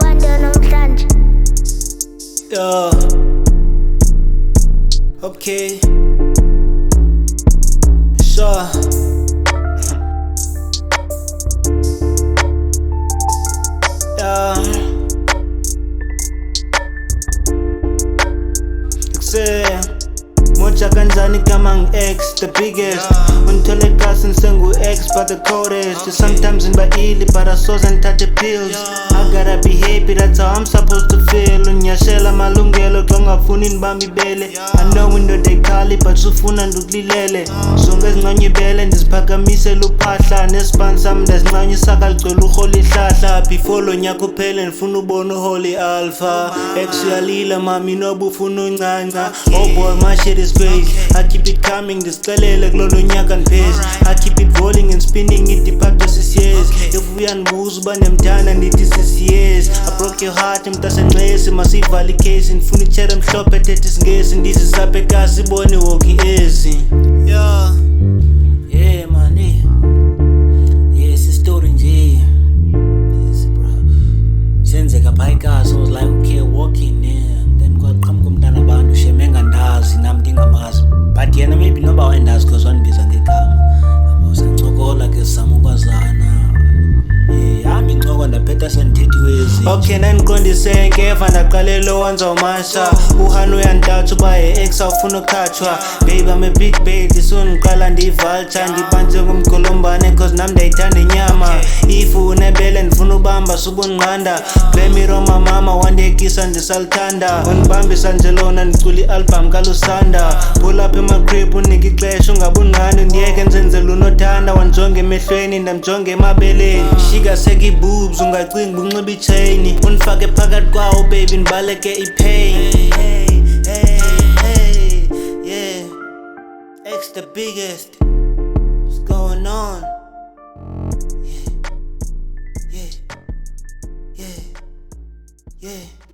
Wonder namhlanje. Yeah. Okay. Sure. Yeah. Say moja kanjani kama ngi-X, the biggest. Unthole kasi ngisengu-X but the coldest. Sometimes ngiba-ill but asoze ngithathe pills. I gotta be happy, that's how I'm supposed to feel. Unyashela malungelo xa ungafuni nibamba ibele. I know indoda ayikhali but sufuna ndukulilele. Zonke ezincanye ibele ndiziphakamisela uphahla. Nesibani sami ndazincanye isaka ligcwele urhola ihlahla. Before lo nyaka uphele ndifuna ubona uholy alpha. Ex uyalila mami noba ufuna uncanca. Oh boy my shit is crazy. I keep it coming, ndisicelele kulolo nyaka ndiphezi. I keep it rolling and spinning it deep up to 6 years. If uyandibuza uba ndiyamthanda ndithi 6 years. I broke your heart mntasencesi masiyivale ikhesi. Ndifuna itshera emhlophe ethetha isingesi. Ndizisaphe ekasi ibone ihoki ezi. Yeah. Yeah man, yes istory nje. Yes bro. Senzeka phaa ekasi, I was like okay walking there. Then kwaqhamuka umntana abantu shem engandazi nami ndingamazi. But yena maybe noba wayendazi cause wandibiza ngegama. Yabo sancokola ke sizama ukwazana. Yami incoko ndaphetha sendithethiwezi. Okay nandiqondise nkeva ndaqalela owenza umasha. Uhanu uyantatha uba ye-ex awufuna ukhatshwa. Babe I'm a big baby sundiqala ndiyivulture. Ndibanjwe ngumgolombane cause nami ndiyayithanda inyama. If unebele ndifuna ubamba subunqanda. Blame it on my mama wandiyekisa ndisalithanda. Undibambisa nje lona ndicula i-album kalusanda. Pull up emacrib unike ixesha ungabunqani. Ndiyeke nzenzela unothanda wandijonge emehlweni ndamjonge emabeleni. Shika seki boobs ungacingi bunxiba ichain. Undifake phakathi kwawo baby ndibaleke ipain. Hey, hey, hey, yeah. X the biggest. What's going on? Yeah, yeah, yeah, yeah.